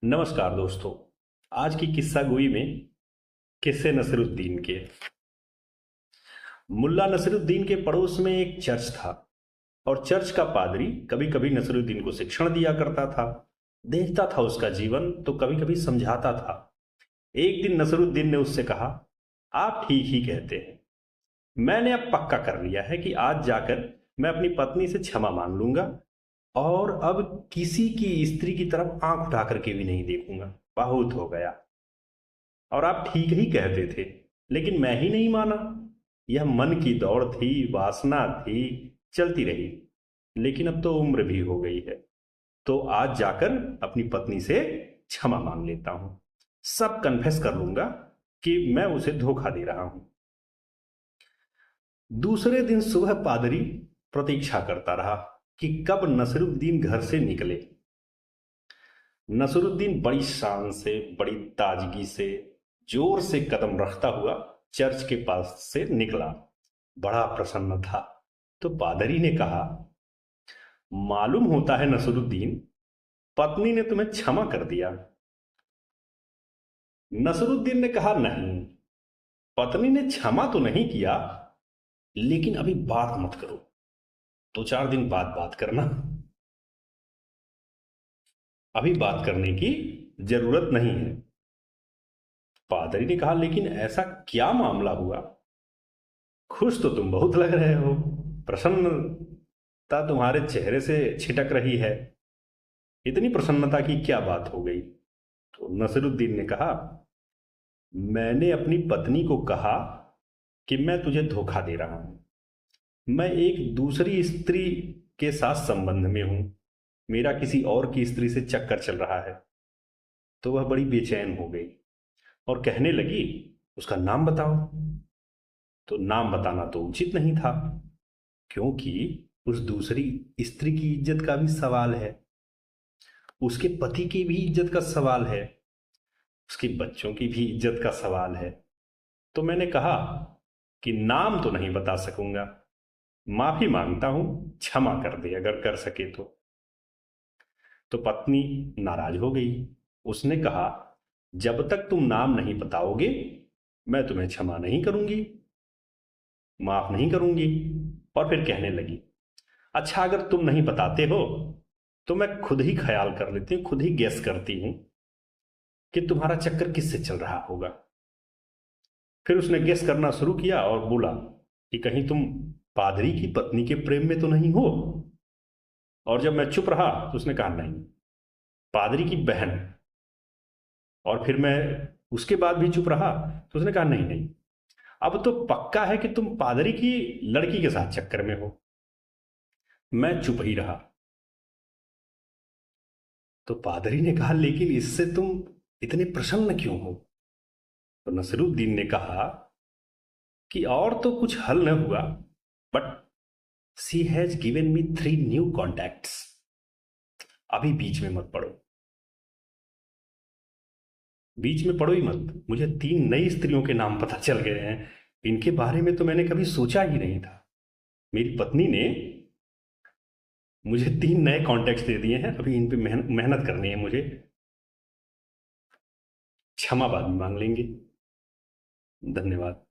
नमस्कार दोस्तों। आज की किस्सा गोई में किस्से नसीरुद्दीन के। मुल्ला नसीरुद्दीन के पड़ोस में एक चर्च था और चर्च का पादरी कभी कभी नसीरुद्दीन को शिक्षण दिया करता था। देखता था उसका जीवन तो कभी कभी समझाता था। एक दिन नसीरुद्दीन ने उससे कहा, आप ठीक ही कहते हैं। मैंने अब पक्का कर लिया है कि आज जाकर मैं अपनी पत्नी से क्षमा मांग लूंगा और अब किसी की स्त्री की तरफ आंख उठा करके भी नहीं देखूंगा। बहुत हो गया। और आप ठीक ही कहते थे, लेकिन मैं ही नहीं माना। यह मन की दौड़ थी, वासना थी, चलती रही। लेकिन अब तो उम्र भी हो गई है, तो आज जाकर अपनी पत्नी से क्षमा मांग लेता हूं। सब कन्फेस कर लूंगा कि मैं उसे धोखा दे रहा हूं। दूसरे दिन सुबह पादरी प्रतीक्षा करता रहा कि कब नसरुद्दीन घर से निकले। नसरुद्दीन बड़ी शान से, बड़ी ताजगी से, जोर से कदम रखता हुआ चर्च के पास से निकला। बड़ा प्रसन्न था। तो पादरी ने कहा, मालूम होता है नसरुद्दीन, पत्नी ने तुम्हें क्षमा कर दिया। नसरुद्दीन ने कहा, नहीं, पत्नी ने क्षमा तो नहीं किया, लेकिन अभी बात मत करो। 2-4 दिन बाद बात करना। अभी बात करने की जरूरत नहीं है। पादरी ने कहा, लेकिन ऐसा क्या मामला हुआ? खुश तो तुम बहुत लग रहे हो, प्रसन्नता तुम्हारे चेहरे से छिटक रही है। इतनी प्रसन्नता की क्या बात हो गई? तो नसरुद्दीन ने कहा, मैंने अपनी पत्नी को कहा कि मैं तुझे धोखा दे रहा हूं। मैं एक दूसरी स्त्री के साथ संबंध में हूं। मेरा किसी और की स्त्री से चक्कर चल रहा है। तो वह बड़ी बेचैन हो गई और कहने लगी, उसका नाम बताओ। तो नाम बताना तो उचित नहीं था, क्योंकि उस दूसरी स्त्री की इज्जत का भी सवाल है, उसके पति की भी इज्जत का सवाल है, उसके बच्चों की भी इज्जत का सवाल है। तो मैंने कहा कि नाम तो नहीं बता सकूंगा, माफी मांगता हूं, क्षमा कर दे अगर कर सके तो पत्नी नाराज हो गई। उसने कहा, जब तक तुम नाम नहीं बताओगे मैं तुम्हें क्षमा नहीं करूंगी, माफ नहीं करूंगी। और फिर कहने लगी, अच्छा, अगर तुम नहीं बताते हो तो मैं खुद ही ख्याल कर लेती हूँ, खुद ही गेस करती हूँ कि तुम्हारा चक्कर किससे चल रहा होगा। फिर उसने गेस करना शुरू किया और बोला कि कहीं तुम पादरी की पत्नी के प्रेम में तो नहीं हो। और जब मैं चुप रहा तो उसने कहा, नहीं, पादरी की बहन। और फिर मैं उसके बाद भी चुप रहा तो उसने कहा, नहीं नहीं, अब तो पक्का है कि तुम पादरी की लड़की के साथ चक्कर में हो। मैं चुप ही रहा। तो पादरी ने कहा, लेकिन इससे तुम इतने प्रसन्न क्यों हो? तो नसरुद्दीन ने कहा कि और तो कुछ हल न हुआ, but she has given me 3 new contacts. अभी बीच में मत पड़ो, बीच में पड़ो ही मत। मुझे 3 नई स्त्रियों के नाम पता चल गए हैं। इनके बारे में तो मैंने कभी सोचा ही नहीं था। मेरी पत्नी ने मुझे 3 नए कॉन्टैक्ट्स दे दिए हैं। अभी इन पे मेहनत करनी है मुझे। क्षमा बाद में मांग लेंगे। धन्यवाद।